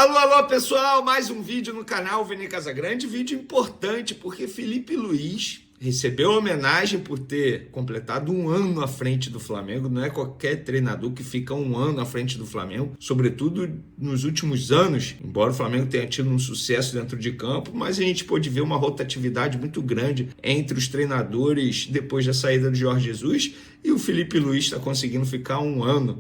Alô, alô, pessoal! Mais um vídeo no canal Vene Casagrande. Vídeo importante porque Felipe Luiz recebeu homenagem por ter completado um ano à frente do Flamengo. Não é qualquer treinador que fica um ano à frente do Flamengo, sobretudo nos últimos anos, embora o Flamengo tenha tido um sucesso dentro de campo, mas a gente pôde ver uma rotatividade muito grande entre os treinadores depois da saída do Jorge Jesus, e o Felipe Luiz está conseguindo ficar um ano.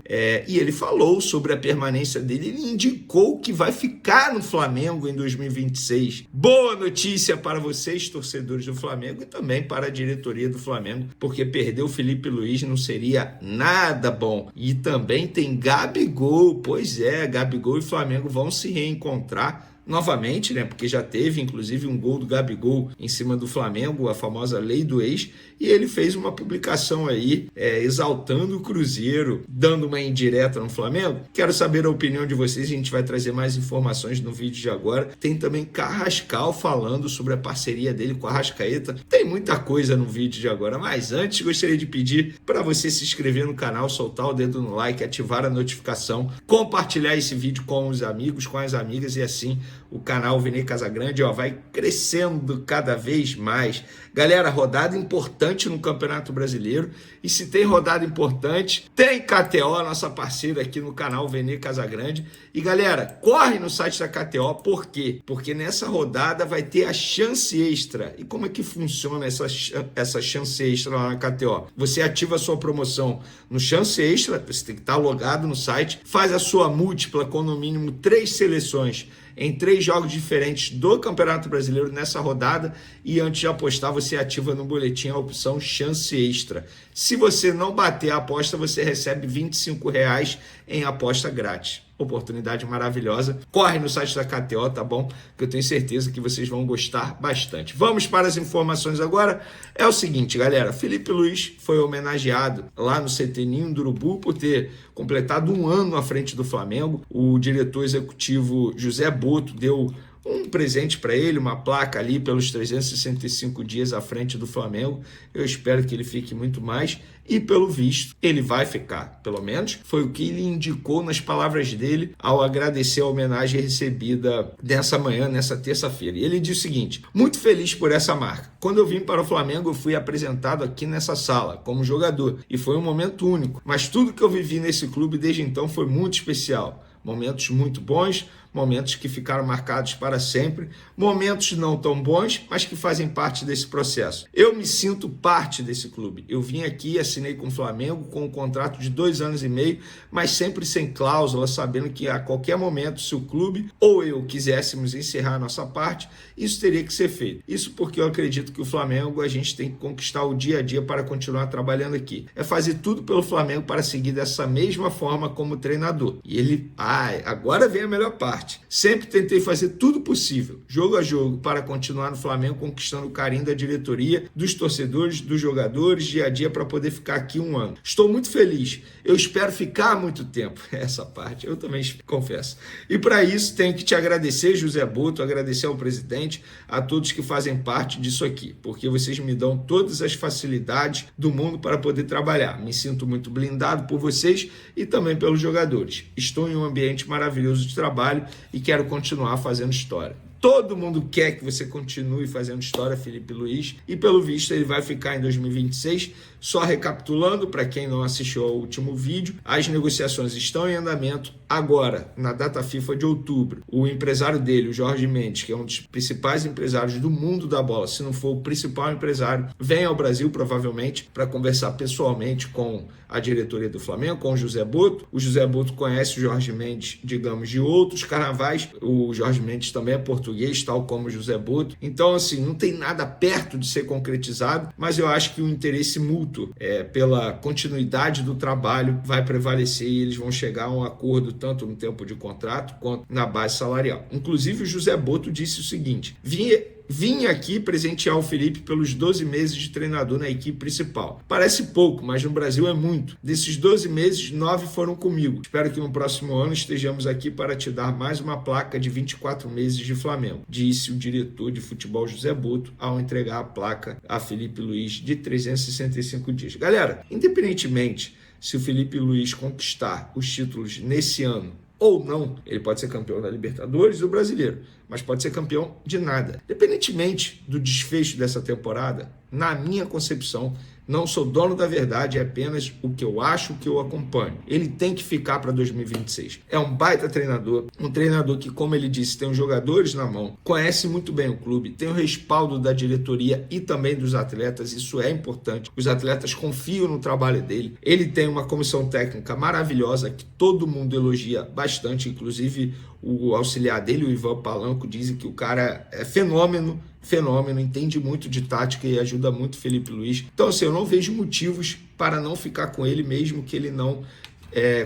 E ele falou sobre a permanência dele, ele indicou que vai ficar no Flamengo em 2026. Boa notícia para vocês, torcedores do Flamengo, e também para a diretoria do Flamengo, porque perder o Felipe Luiz não seria nada bom. E também tem Gabigol, pois é, Gabigol e Flamengo vão se reencontrar novamente, né? Porque já teve, inclusive, um gol do Gabigol em cima do Flamengo, a famosa lei do ex, e ele fez uma publicação aí exaltando o Cruzeiro, dando uma indireta no Flamengo. Quero saber a opinião de vocês, a gente vai trazer mais informações no vídeo de agora. Tem também Carrascal falando sobre a parceria dele com a Arrascaeta. Tem muita coisa no vídeo de agora, mas antes gostaria de pedir para você se inscrever no canal, soltar o dedo no like, ativar a notificação, compartilhar esse vídeo com os amigos, com as amigas, e assim o canal Vene Casagrande vai crescendo cada vez mais. Galera, rodada importante no Campeonato Brasileiro. E se tem rodada importante, tem KTO, nossa parceira aqui no canal Vene Casagrande. E galera, corre no site da KTO. Por quê? Porque nessa rodada vai ter a chance extra. E como é que funciona essa chance extra lá na KTO? Você ativa a sua promoção no chance extra, você tem que estar logado no site, faz a sua múltipla com no mínimo 3 seleções em 3 jogos diferentes do Campeonato Brasileiro nessa rodada, e antes de apostar você ativa no boletim a opção chance extra. Se você não bater a aposta, você recebe R$25 em aposta grátis. Oportunidade maravilhosa. Corre no site da KTO, tá bom? Que eu tenho certeza que vocês vão gostar bastante. Vamos para as informações agora. É o seguinte, galera. Felipe Luiz foi homenageado lá no CT Ninho do Urubu por ter completado um ano à frente do Flamengo. O diretor executivo José Boto deu um presente para ele, uma placa ali pelos 365 dias à frente do Flamengo. Eu espero que ele fique muito mais, e pelo visto ele vai ficar, pelo menos foi o que ele indicou nas palavras dele ao agradecer a homenagem recebida nessa manhã, nessa terça-feira. E ele disse o seguinte: muito feliz por essa marca. Quando eu vim para o Flamengo, eu fui apresentado aqui nessa sala como jogador e foi um momento único, mas tudo que eu vivi nesse clube desde então foi muito especial. Momentos muito bons, momentos que ficaram marcados para sempre, momentos não tão bons, mas que fazem parte desse processo. Eu me sinto parte desse clube. Eu vim aqui, assinei com o Flamengo com um contrato de 2 anos e meio, mas sempre sem cláusula, sabendo que a qualquer momento, se o clube ou eu quiséssemos encerrar a nossa parte, isso teria que ser feito. Isso porque eu acredito que o Flamengo, a gente tem que conquistar o dia a dia para continuar trabalhando aqui. É fazer tudo pelo Flamengo para seguir dessa mesma forma como treinador. E ele, agora vem a melhor parte. Sempre tentei fazer tudo possível, jogo a jogo, para continuar no Flamengo, conquistando o carinho da diretoria, dos torcedores, dos jogadores, dia a dia, para poder ficar aqui um ano. Estou muito feliz. Eu espero ficar muito tempo. Essa parte eu também confesso. E para isso tenho que te agradecer, José Boto, agradecer ao presidente, a todos que fazem parte disso aqui, porque vocês me dão todas as facilidades do mundo para poder trabalhar. Me sinto muito blindado por vocês e também pelos jogadores. Estou em um ambiente maravilhoso de trabalho e quero continuar fazendo história. Todo mundo quer que você continue fazendo história, Felipe Luiz, e pelo visto ele vai ficar em 2026. Só recapitulando, para quem não assistiu ao último vídeo, as negociações estão em andamento. Agora, na data FIFA de outubro, o empresário dele, o Jorge Mendes, que é um dos principais empresários do mundo da bola, se não for o principal empresário, vem ao Brasil provavelmente para conversar pessoalmente com a diretoria do Flamengo, com o José Boto. O José Boto conhece o Jorge Mendes, digamos, de outros carnavais. O Jorge Mendes também é português, tal como o José Boto. Então, assim, não tem nada perto de ser concretizado, mas eu acho que o interesse mútuo pela continuidade do trabalho vai prevalecer e eles vão chegar a um acordo tanto no tempo de contrato quanto na base salarial. Inclusive, o José Boto disse o seguinte: vim aqui presentear o Felipe pelos 12 meses de treinador na equipe principal. Parece pouco, mas no Brasil é muito. Desses 12 meses, 9 foram comigo. Espero que no próximo ano estejamos aqui para te dar mais uma placa de 24 meses de Flamengo, disse o diretor de futebol José Boto ao entregar a placa a Felipe Luiz de 365 dias. Galera, independentemente se o Felipe Luiz conquistar os títulos nesse ano ou não. Ele pode ser campeão da Libertadores e do Brasileiro, mas pode ser campeão de nada. Independentemente do desfecho dessa temporada, na minha concepção, não sou dono da verdade, é apenas o que eu acho, o que eu acompanho. Ele tem que ficar para 2026. É um baita treinador, um treinador que, como ele disse, tem os jogadores na mão, conhece muito bem o clube, tem o respaldo da diretoria e também dos atletas, isso é importante. Os atletas confiam no trabalho dele. Ele tem uma comissão técnica maravilhosa que todo mundo elogia bastante, inclusive o auxiliar dele, o Ivan Palanco, dizem que o cara é fenômeno, entende muito de tática e ajuda muito o Felipe Luiz. Então, assim, eu não vejo motivos para não ficar com ele, mesmo que ele não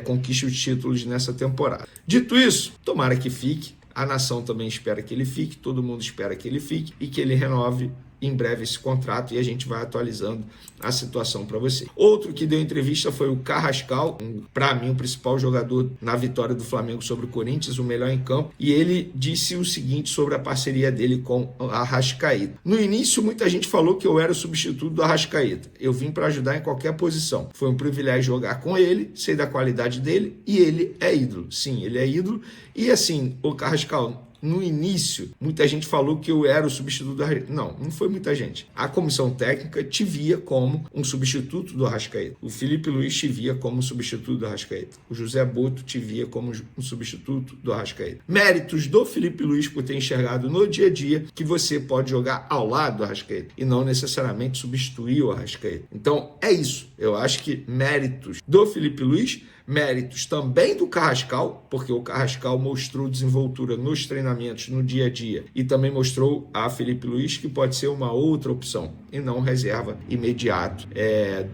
conquiste os títulos nessa temporada. Dito isso, tomara que fique. A nação também espera que ele fique, todo mundo espera que ele fique e que ele renove em breve esse contrato, e a gente vai atualizando a situação para você. Outro que deu entrevista foi o Carrascal, para mim o principal jogador na vitória do Flamengo sobre o Corinthians, o melhor em campo, e ele disse o seguinte sobre a parceria dele com a Arrascaeta. No início, muita gente falou que eu era o substituto do Arrascaeta. Eu vim para ajudar em qualquer posição. Foi um privilégio jogar com ele, sei da qualidade dele, e ele é ídolo. Sim, ele é ídolo. E assim, o Carrascal, no início, muita gente falou que eu era o substituto do Arrascaeta. Não foi muita gente. A comissão técnica te via como um substituto do Arrascaeta. O Felipe Luiz te via como um substituto do Arrascaeta. O José Boto te via como um substituto do Arrascaeta. Méritos do Felipe Luiz por ter enxergado no dia a dia que você pode jogar ao lado do Arrascaeta e não necessariamente substituir o Arrascaeta. Então, é isso. Eu acho que méritos do Felipe Luiz, méritos também do Carrascal, porque o Carrascal mostrou desenvoltura nos treinamentos, no dia a dia, e também mostrou a Felipe Luiz que pode ser uma outra opção, e não reserva imediato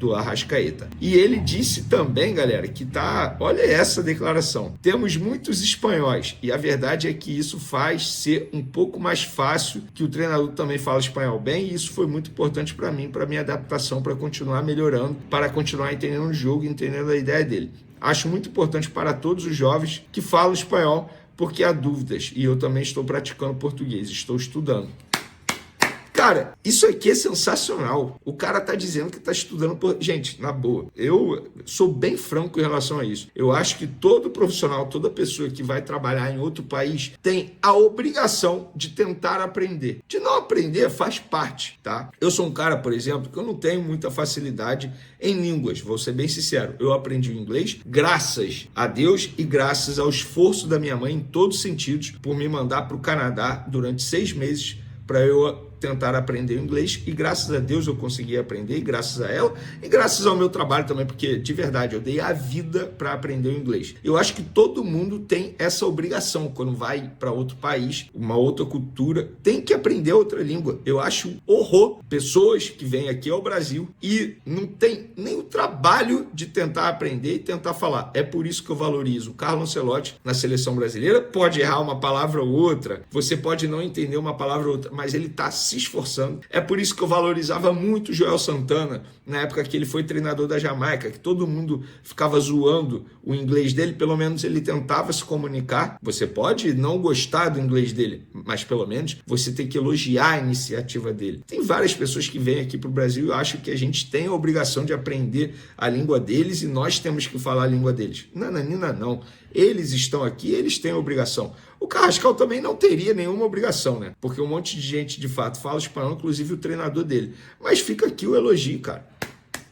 do Arrascaeta. E ele disse também, galera, que olha essa declaração, temos muitos espanhóis, e a verdade é que isso faz ser um pouco mais fácil, que o treinador também fala espanhol bem, e isso foi muito importante para mim, para minha adaptação, para continuar melhorando, para continuar entendendo o jogo, entendendo a ideia dele. Acho muito importante para todos os jovens que falam espanhol, porque há dúvidas. E eu também estou praticando português, estou estudando. Cara, isso aqui é sensacional. O cara tá dizendo que tá estudando... Gente, na boa, eu sou bem franco em relação a isso. Eu acho que todo profissional, toda pessoa que vai trabalhar em outro país tem a obrigação de tentar aprender. De não aprender faz parte, tá? Eu sou um cara, por exemplo, que eu não tenho muita facilidade em línguas. Vou ser bem sincero. Eu aprendi o inglês graças a Deus e graças ao esforço da minha mãe em todos os sentidos por me mandar para o Canadá durante 6 meses para eu tentar aprender inglês, e graças a Deus eu consegui aprender, e graças a ela, e graças ao meu trabalho também, porque de verdade eu dei a vida para aprender o inglês. Eu acho que todo mundo tem essa obrigação, quando vai para outro país, uma outra cultura, tem que aprender outra língua. Eu acho um horror pessoas que vêm aqui ao Brasil e não tem nem o trabalho de tentar aprender e tentar falar. É por isso que eu valorizo o Carlo Ancelotti na seleção brasileira. Pode errar uma palavra ou outra, você pode não entender uma palavra ou outra, mas ele está se esforçando. É por isso que eu valorizava muito o Joel Santana, na época que ele foi treinador da Jamaica, que todo mundo ficava zoando o inglês dele, pelo menos ele tentava se comunicar. Você pode não gostar do inglês dele, mas pelo menos você tem que elogiar a iniciativa dele. Tem várias pessoas que vêm aqui para o Brasil e acham que a gente tem a obrigação de aprender a língua deles e nós temos que falar a língua deles. Nananina, não. Eles estão aqui, eles têm a obrigação. O Carrascal também não teria nenhuma obrigação, né? Porque um monte de gente, de fato, fala espanhol, inclusive o treinador dele. Mas fica aqui o elogio, cara.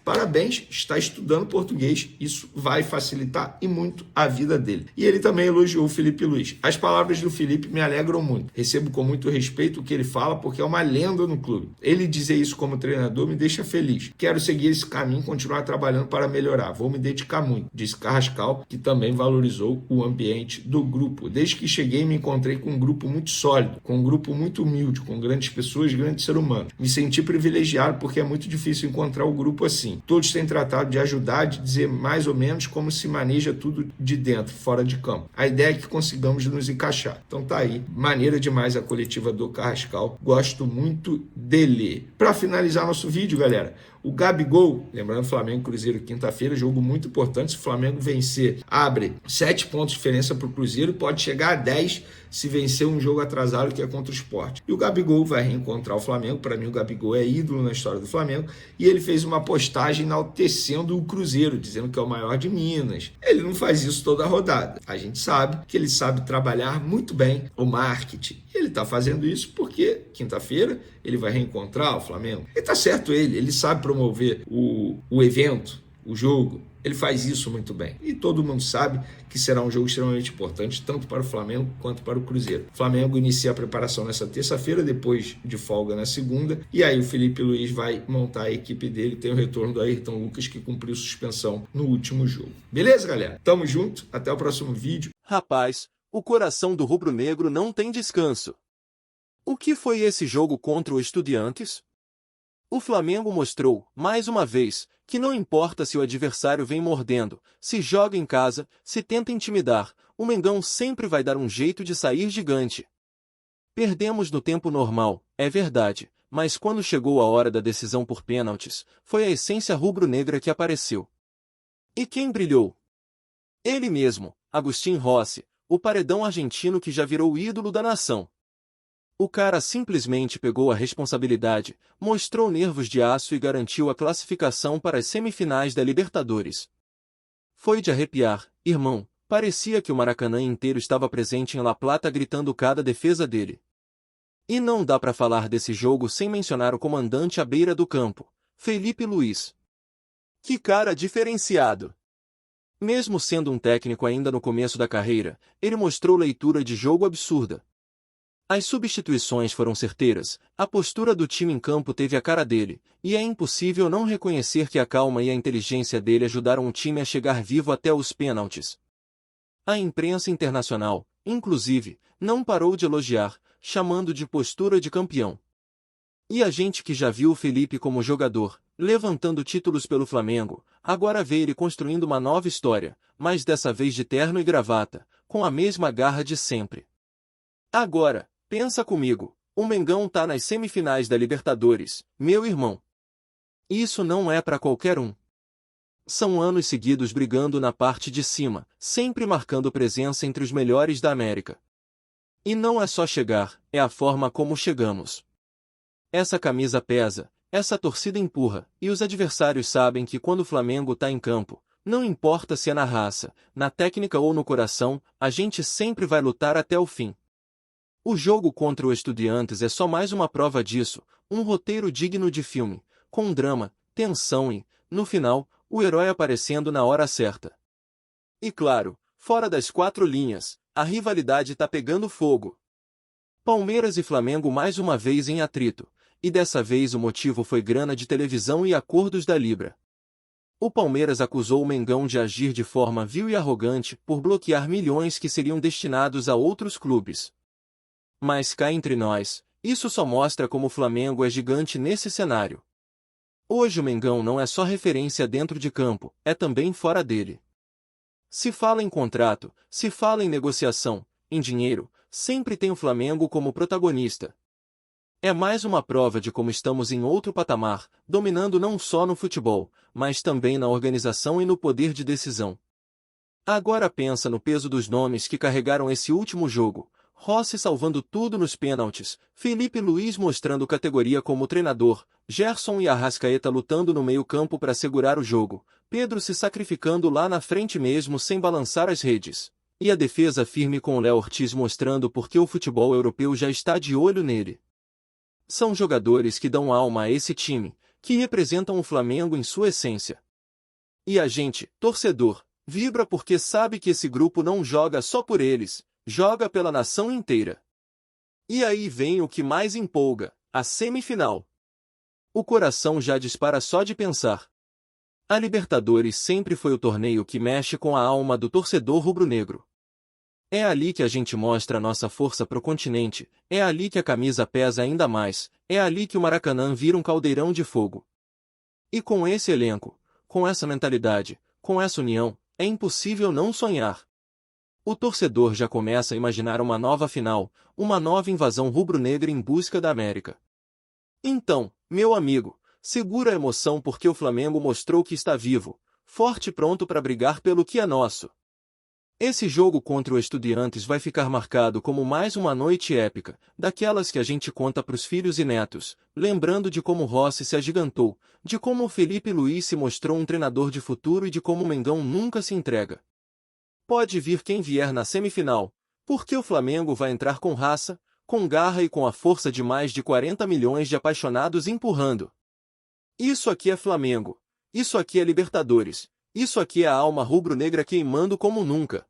Parabéns, está estudando português, isso vai facilitar e muito a vida dele. E ele também elogiou o Felipe Luiz. As palavras do Felipe me alegram muito. Recebo com muito respeito o que ele fala, porque é uma lenda no clube. Ele dizer isso como treinador me deixa feliz. Quero seguir esse caminho e continuar trabalhando para melhorar. Vou me dedicar muito, disse Carrascal, que também valorizou o ambiente do grupo. Desde que cheguei, me encontrei com um grupo muito sólido, com um grupo muito humilde, com grandes pessoas, grandes seres humanos. Me senti privilegiado porque é muito difícil encontrar um grupo assim. Todos têm tratado de ajudar, de dizer mais ou menos como se maneja tudo de dentro, fora de campo. A ideia é que consigamos nos encaixar. Então tá aí, maneira demais a coletiva do Carrascal. Gosto muito dele. Para finalizar nosso vídeo, galera, O Gabigol, lembrando, Flamengo e Cruzeiro quinta-feira, jogo muito importante. Se o Flamengo vencer, abre 7 pontos de diferença para o Cruzeiro, pode chegar a 10 se vencer um jogo atrasado que é contra o Sport. E o Gabigol vai reencontrar o Flamengo. Para mim, o Gabigol é ídolo na história do Flamengo. E ele fez uma postagem enaltecendo o Cruzeiro, dizendo que é o maior de Minas. Ele não faz isso toda a rodada. A gente sabe que ele sabe trabalhar muito bem o marketing. E ele está fazendo isso porque quinta-feira ele vai reencontrar o Flamengo. E tá certo ele sabe promover o evento, o jogo. Ele faz isso muito bem. E todo mundo sabe que será um jogo extremamente importante, tanto para o Flamengo quanto para o Cruzeiro. O Flamengo inicia a preparação nessa terça-feira, depois de folga na segunda, e aí o Felipe Luiz vai montar a equipe dele. Tem o retorno do Ayrton Lucas, que cumpriu suspensão no último jogo. Beleza, galera? Tamo junto, até o próximo vídeo. Rapaz, o coração do rubro-negro não tem descanso. O que foi esse jogo contra o Estudiantes? O Flamengo mostrou, mais uma vez, que não importa se o adversário vem mordendo, se joga em casa, se tenta intimidar, o Mengão sempre vai dar um jeito de sair gigante. Perdemos no tempo normal, é verdade, mas quando chegou a hora da decisão por pênaltis, foi a essência rubro-negra que apareceu. E quem brilhou? Ele mesmo, Agustín Rossi, o paredão argentino que já virou ídolo da nação. O cara simplesmente pegou a responsabilidade, mostrou nervos de aço e garantiu a classificação para as semifinais da Libertadores. Foi de arrepiar, irmão, parecia que o Maracanã inteiro estava presente em La Plata gritando cada defesa dele. E não dá para falar desse jogo sem mencionar o comandante à beira do campo, Felipe Luiz. Que cara diferenciado! Mesmo sendo um técnico ainda no começo da carreira, ele mostrou leitura de jogo absurda. As substituições foram certeiras, a postura do time em campo teve a cara dele, e é impossível não reconhecer que a calma e a inteligência dele ajudaram o time a chegar vivo até os pênaltis. A imprensa internacional, inclusive, não parou de elogiar, chamando de postura de campeão. E a gente que já viu o Felipe como jogador, levantando títulos pelo Flamengo, agora vê ele construindo uma nova história, mas dessa vez de terno e gravata, com a mesma garra de sempre. Agora, pensa comigo, o Mengão tá nas semifinais da Libertadores, meu irmão. Isso não é para qualquer um. São anos seguidos brigando na parte de cima, sempre marcando presença entre os melhores da América. E não é só chegar, é a forma como chegamos. Essa camisa pesa, essa torcida empurra, e os adversários sabem que quando o Flamengo tá em campo, não importa se é na raça, na técnica ou no coração, a gente sempre vai lutar até o fim. O jogo contra o Estudiantes é só mais uma prova disso, um roteiro digno de filme, com drama, tensão e, no final, o herói aparecendo na hora certa. E claro, fora das 4 linhas, a rivalidade tá pegando fogo. Palmeiras e Flamengo mais uma vez em atrito, e dessa vez o motivo foi grana de televisão e acordos da Libra. O Palmeiras acusou o Mengão de agir de forma vil e arrogante por bloquear milhões que seriam destinados a outros clubes. Mas cá entre nós, isso só mostra como o Flamengo é gigante nesse cenário. Hoje o Mengão não é só referência dentro de campo, é também fora dele. Se fala em contrato, se fala em negociação, em dinheiro, sempre tem o Flamengo como protagonista. É mais uma prova de como estamos em outro patamar, dominando não só no futebol, mas também na organização e no poder de decisão. Agora pensa no peso dos nomes que carregaram esse último jogo. Rossi salvando tudo nos pênaltis, Felipe Luiz mostrando categoria como treinador, Gerson e Arrascaeta lutando no meio-campo para segurar o jogo, Pedro se sacrificando lá na frente mesmo sem balançar as redes. E a defesa firme com o Léo Ortiz mostrando porque o futebol europeu já está de olho nele. São jogadores que dão alma a esse time, que representam o Flamengo em sua essência. E a gente, torcedor, vibra porque sabe que esse grupo não joga só por eles, joga pela nação inteira. E aí vem o que mais empolga, a semifinal. O coração já dispara só de pensar. A Libertadores sempre foi o torneio que mexe com a alma do torcedor rubro-negro. É ali que a gente mostra nossa força pro continente, é ali que a camisa pesa ainda mais, é ali que o Maracanã vira um caldeirão de fogo. E com esse elenco, com essa mentalidade, com essa união, é impossível não sonhar. O torcedor já começa a imaginar uma nova final, uma nova invasão rubro-negra em busca da América. Então, meu amigo, segura a emoção porque o Flamengo mostrou que está vivo, forte e pronto para brigar pelo que é nosso. Esse jogo contra o Estudiantes vai ficar marcado como mais uma noite épica, daquelas que a gente conta pros filhos e netos, lembrando de como Rossi se agigantou, de como o Felipe Luiz se mostrou um treinador de futuro e de como o Mengão nunca se entrega. Pode vir quem vier na semifinal, porque o Flamengo vai entrar com raça, com garra e com a força de mais de 40 milhões de apaixonados empurrando. Isso aqui é Flamengo. Isso aqui é Libertadores. Isso aqui é a alma rubro-negra queimando como nunca.